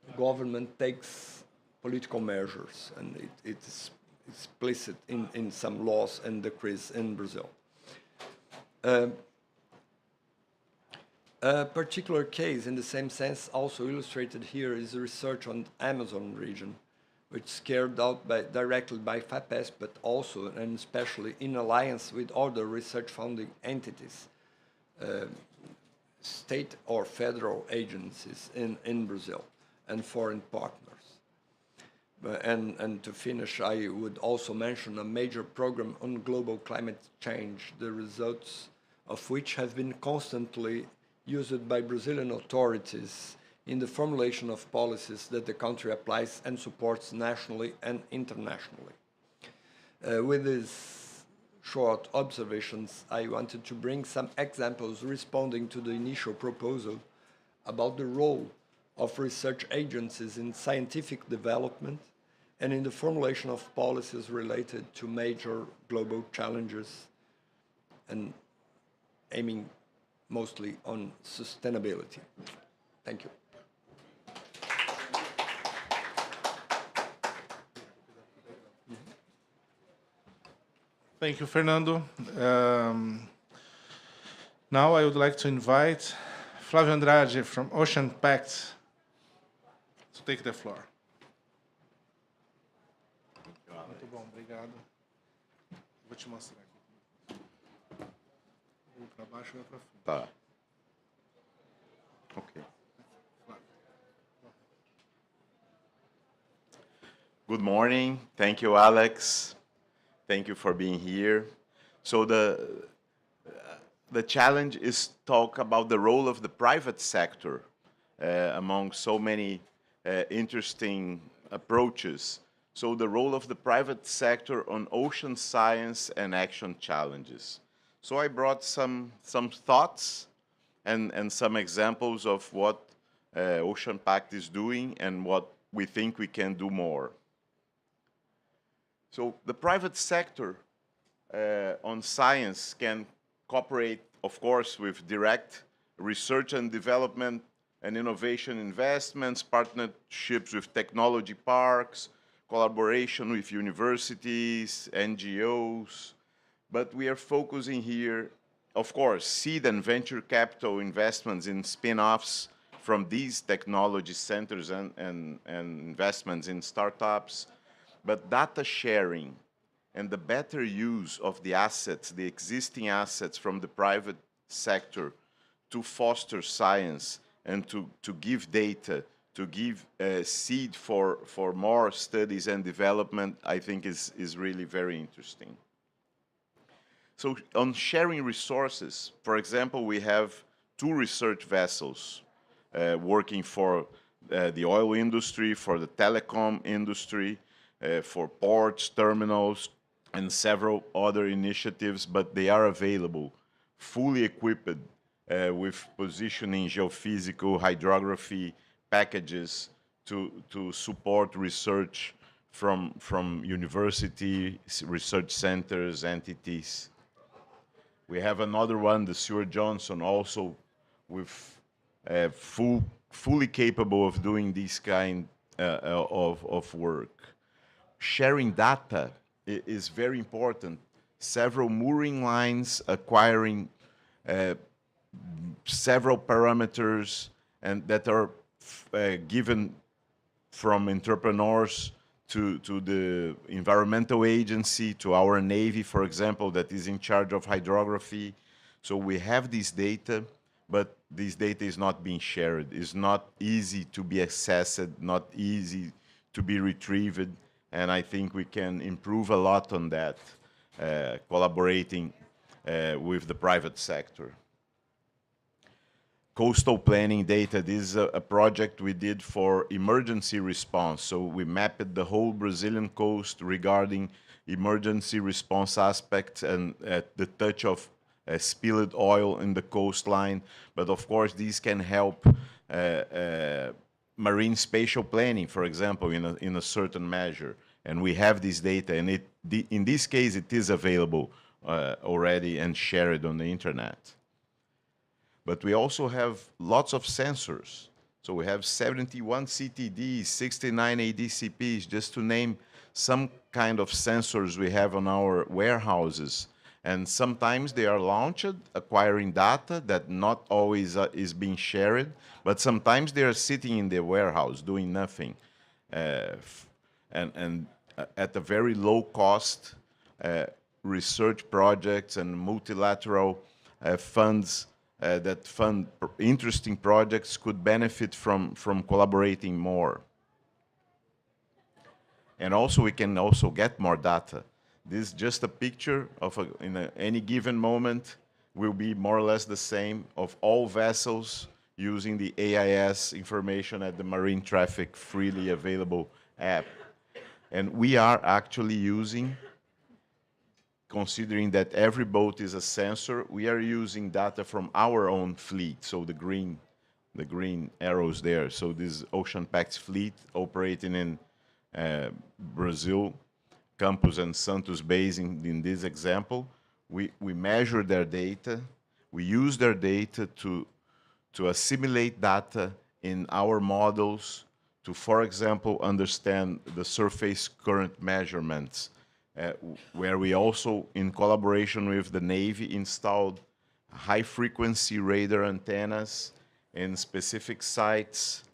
the government takes political measures, and it's explicit in some laws and decrees in Brazil. A particular case in the same sense also illustrated here is the research on the Amazon region, which is carried out directly by FAPESP, but also and especially in alliance with other research funding entities, state or federal agencies in Brazil, and foreign partners. And to finish, I would also mention a major program on global climate change, the results of which have been constantly used by Brazilian authorities in the formulation of policies that the country applies and supports nationally and internationally. With these short observations, I wanted to bring some examples responding to the initial proposal about the role of research agencies in scientific development and in the formulation of policies related to major global challenges and aiming mostly on sustainability. Thank you. Thank you, Fernando. Now I would like to invite Flavio Andrade from OceanPact to take the floor. Muito bom, obrigado. Vou te mostrar aqui. Vou para baixo ou para frente. Tá. Okay. Good morning. Thank you, Alex. Thank you for being here. So the challenge is talk about the role of the private sector among so many interesting approaches. So the role of the private sector on ocean science and action challenges. So I brought some thoughts and some examples of what OceanPact is doing and what we think we can do more. So the private sector on science can cooperate, of course, with direct research and development and innovation investments, partnerships with technology parks, collaboration with universities, NGOs. But we are focusing here, of course, seed and venture capital investments in spin-offs from these technology centers and investments in startups. But data sharing and the better use of the assets, the existing assets from the private sector to foster science and to give data, to give seed for more studies and development, I think is really very interesting. So on sharing resources, for example, we have 2 research vessels working for the oil industry, for the telecom industry, for ports, terminals, and several other initiatives, but they are available, fully equipped with positioning, geophysical, hydrography packages to support research from university, research centers, entities. We have another one, the Stuart Johnson, also with fully capable of doing this kind of work. Sharing data is very important. Several mooring lines acquiring several parameters and that are given from entrepreneurs to the environmental agency, to our Navy, for example, that is in charge of hydrography. So we have this data, but this data is not being shared. It's not easy to be accessed, not easy to be retrieved, and I think we can improve a lot on that, collaborating with the private sector. Coastal planning data, this is a project we did for emergency response. So we mapped the whole Brazilian coast regarding emergency response aspects and at the touch of spilled oil in the coastline. But of course, these can help marine spatial planning, for example, in a certain measure. And we have this data, and in this case, it is available already and shared on the internet. But we also have lots of sensors. So we have 71 CTDs, 69 ADCPs, just to name some kind of sensors we have on our warehouses. And sometimes they are launched, acquiring data that not always is being shared, but sometimes they are sitting in the warehouse doing nothing. And at a very low cost, research projects and multilateral funds that fund interesting projects could benefit from collaborating more. And also, we can also get more data. This is just a picture of any given moment will be more or less the same of all vessels using the AIS information at the Marine Traffic Freely Available app. And we are actually using, considering that every boat is a sensor, we are using data from our own fleet, so the green arrows there. So this OceanPact fleet operating in Brazil, Campos and Santos Basin in this example. We measure their data, we use their data to assimilate data in our models to, for example, understand the surface current measurements where we also, in collaboration with the Navy, installed high-frequency radar antennas in specific sites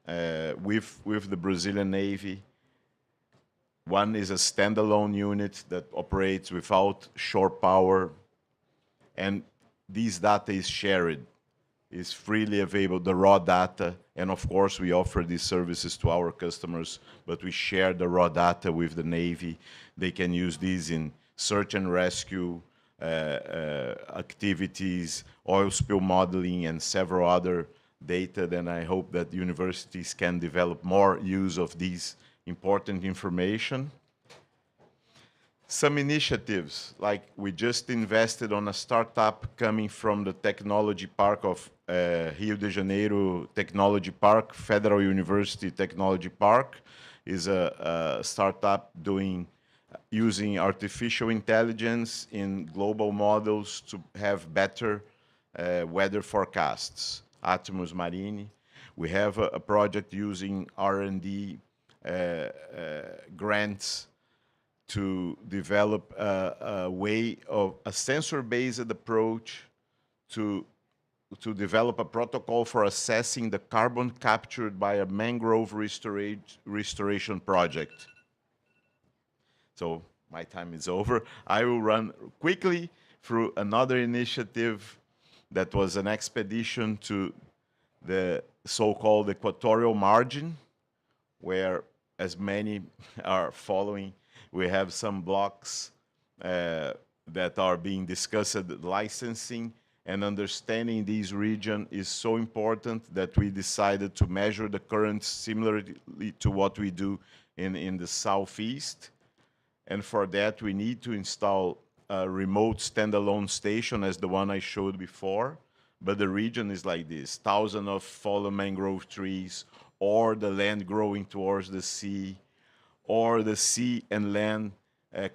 with the Brazilian Navy. One is a standalone unit that operates without shore power, and this data is shared, is freely available, the raw data, and of course we offer these services to our customers, but we share the raw data with the Navy. They can use these in search and rescue activities, oil spill modeling, and several other data. Then I hope that universities can develop more use of these important information. Some initiatives, like we just invested on a startup coming from the technology park of Rio de Janeiro Technology Park, Federal University Technology Park, is a startup using artificial intelligence in global models to have better weather forecasts, Atmos Marini. We have a project using R&D grants to develop a way of a sensor-based approach to develop a protocol for assessing the carbon captured by a mangrove restoration project. So my time is over. I will run quickly through another initiative that was an expedition to the so-called equatorial margin, where, as many are following, we have some blocks that are being discussed. Licensing and understanding this region is so important that we decided to measure the currents similarly to what we do in the southeast. And for that, we need to install a remote standalone station as the one I showed before. But the region is like this: thousands of fallen mangrove trees, or the land growing towards the sea, or the sea and land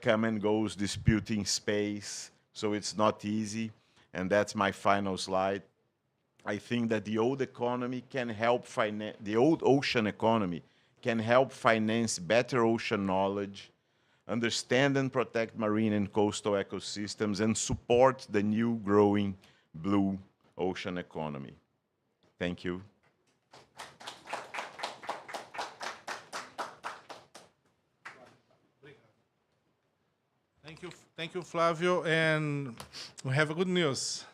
come and goes, disputing space. So it's not easy. And that's my final slide. I think that the old economy can help finance, the old ocean economy can help finance better ocean knowledge, understand and protect marine and coastal ecosystems, and support the new growing blue ocean economy. Thank you. Thank you, Flavio. And we have good news.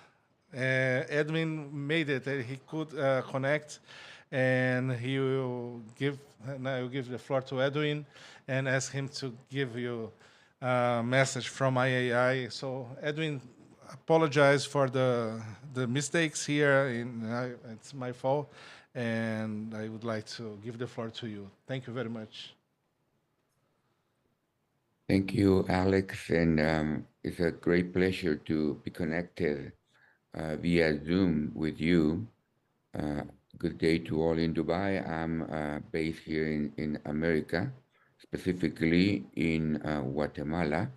Edwin made it. He could connect, and he will give. And I will give the floor to Edwin, and ask him to give you a message from IAI. So, Edwin, apologize for the mistakes here. It's my fault, and I would like to give the floor to you. Thank you very much. Thank you, Alex, and it's a great pleasure to be connected via Zoom with you. Good day to all in Dubai. I'm based here in America, specifically in Guatemala.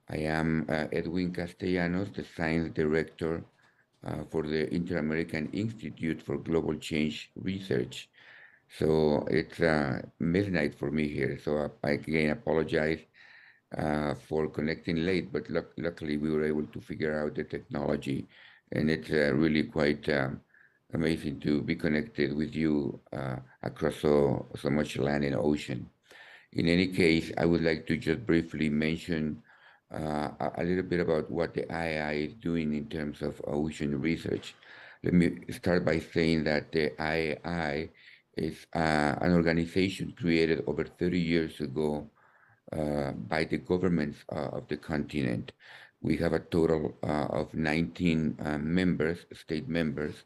I am Edwin Castellanos, the Science Director for the InterAmerican Institute for Global Change Research. So it's midnight for me here, so I again apologize for connecting late, but luckily we were able to figure out the technology, and it's really quite amazing to be connected with you across so much land and ocean. In any case, I would like to just briefly mention a little bit about what the IAI is doing in terms of ocean research. Let me start by saying that the IAI is an organization created over 30 years ago by the governments of the continent. We have a total of 19 members, state members,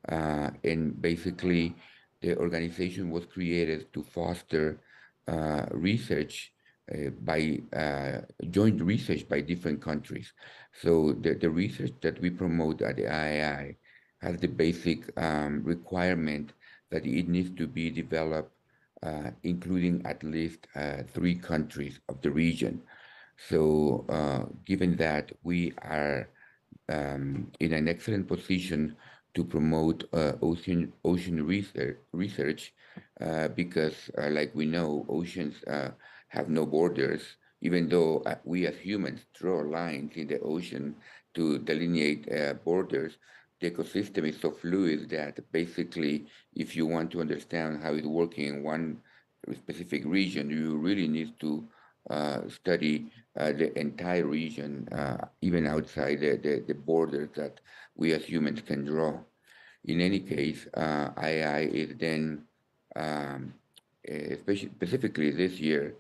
and basically the organization was created to foster research by joint research by different countries. So the research that we promote at the IAI has the basic requirement that it needs to be developed including at least 3 countries of the region. So given that we are in an excellent position to promote ocean research because like we know, oceans have no borders. even though we as humans draw lines in the ocean to delineate borders, the ecosystem is so fluid that basically, if you want to understand how it's working in one specific region, you really need to study the entire region, even outside the borders that we as humans can draw. In any case, II is then, um, specifically this year,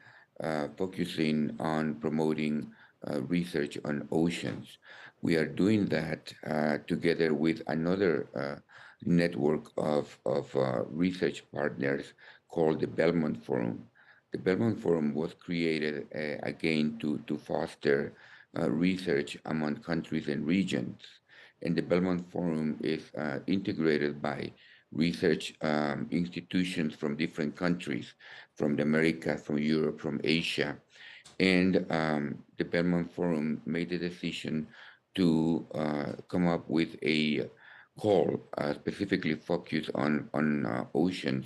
focusing on promoting research on oceans. We are doing that together with another network of research partners called the Belmont Forum. The Belmont Forum was created again to foster research among countries and regions. And the Belmont Forum is integrated by research institutions from different countries, from the Americas, from Europe, from Asia. And the Belmont Forum made the decision to come up with a call specifically focused on oceans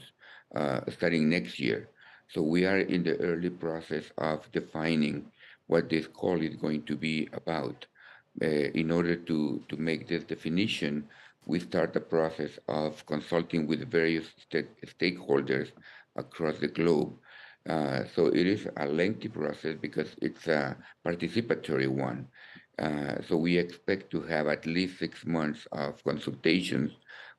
starting next year. So we are in the early process of defining what this call is going to be about. In order to make this definition, we start the process of consulting with various stakeholders across the globe. So it is a lengthy process because it's a participatory one. So we expect to have at least 6 months of consultations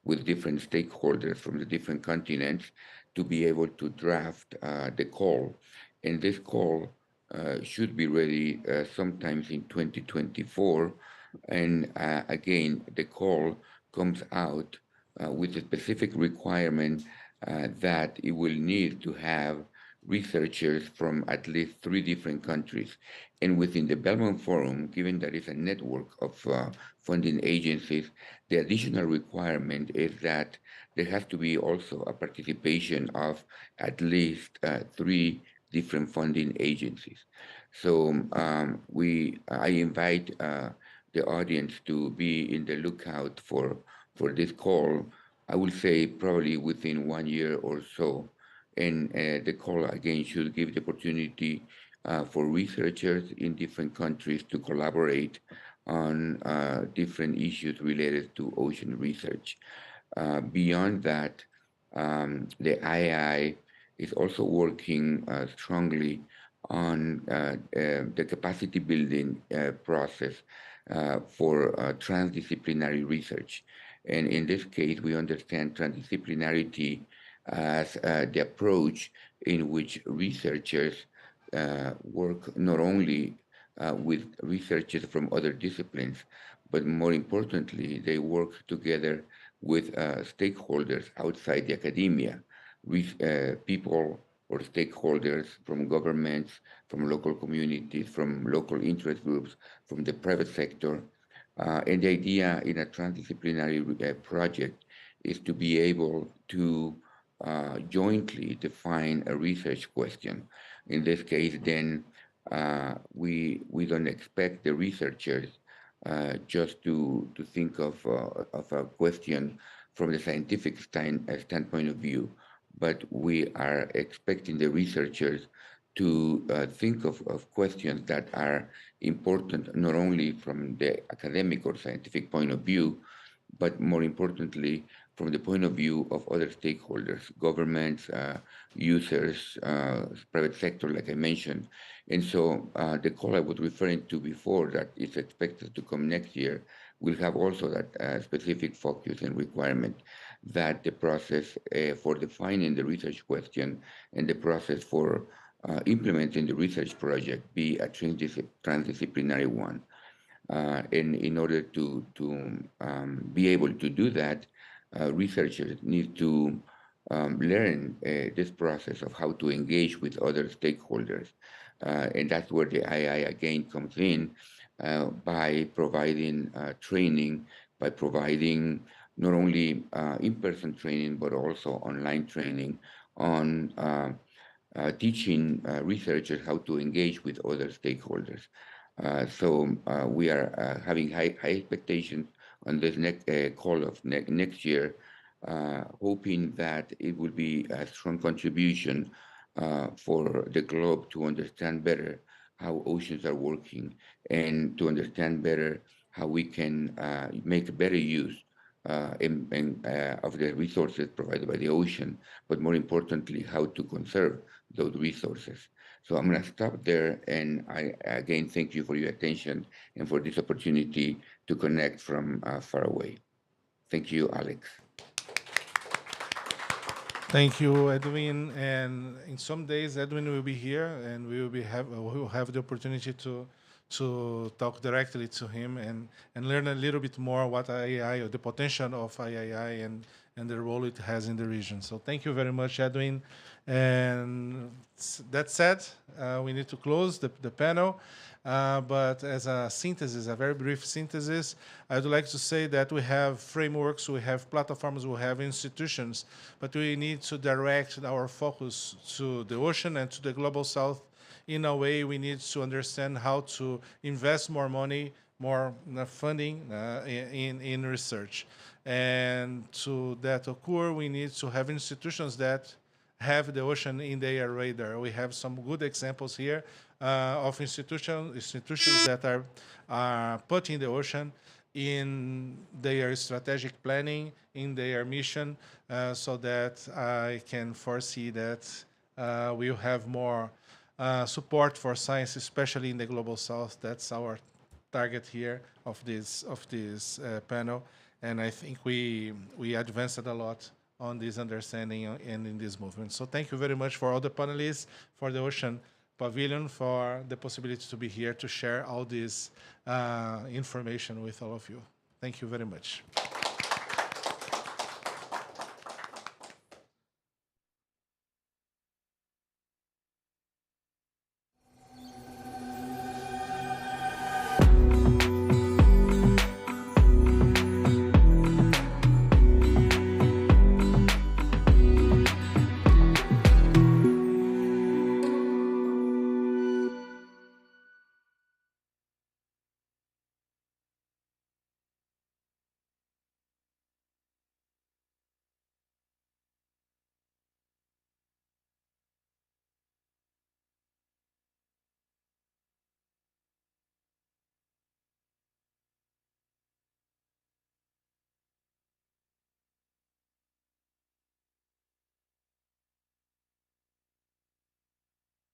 with different stakeholders from the different continents to be able to draft the call. And this call should be ready sometimes in 2024. And again, the call comes out with a specific requirement that it will need to have researchers from at least 3 different countries. And within the Belmont Forum, given that it's a network of funding agencies, the additional requirement is that there has to be also a participation of at least 3 different funding agencies. So I invite the audience to be in the lookout for this call. I will say probably within 1 year or so. And the call again should give the opportunity for researchers in different countries to collaborate on different issues related to ocean research. Beyond that, the II is also working strongly on the capacity building process for transdisciplinary research. And in this case, we understand transdisciplinarity as the approach in which researchers work not only with researchers from other disciplines, but more importantly, they work together with stakeholders outside the academia, people or stakeholders from governments, from local communities, from local interest groups, from the private sector. And the idea in a transdisciplinary project is to be able to jointly define a research question. In this case, then, we don't expect the researchers just to think of a question from the scientific standpoint of view, but we are expecting the researchers to think of questions that are important not only from the academic or scientific point of view, but more importantly, from the point of view of other stakeholders, governments, users, private sector, like I mentioned. And so the call I was referring to before that is expected to come next year will have also that specific focus and requirement that the process for defining the research question and the process for implementing the research project be a transdisciplinary one. And in order to be able to do that, researchers need to learn this process of how to engage with other stakeholders. And that's where the II again comes in by providing training, by providing not only in-person training, but also online training on teaching researchers how to engage with other stakeholders. So we are having high expectations on this next call of next year, hoping that it will be a strong contribution for the globe to understand better how oceans are working, and to understand better how we can make better use of the resources provided by the ocean, but more importantly, how to conserve those resources. So I'm going to stop there, and I again thank you for your attention and for this opportunity to connect from far away. Thank you, Alex. Thank you, Edwin. And in some days, Edwin will be here, and we will have the opportunity to talk directly to him and learn a little bit more what AI or the potential of AI and the role it has in the region. So thank you very much, Edwin. And that said, we need to close the panel. But as a synthesis, a very brief synthesis, I would like to say that we have frameworks, we have platforms, we have institutions, but we need to direct our focus to the ocean and to the global south. In a way, we need to understand how to invest more money, more funding in research. And to that occur, we need to have institutions that have the ocean in their radar. We have some good examples here of institutions that are putting the ocean in their strategic planning, in their mission, so that I can foresee that we'll have more support for science, especially in the global south. That's our target here of this panel, and I think we advanced a lot on this understanding and in this movement. So thank you very much for all the panelists, for the Ocean Pavilion, for the possibility to be here to share all this information with all of you. Thank you very much.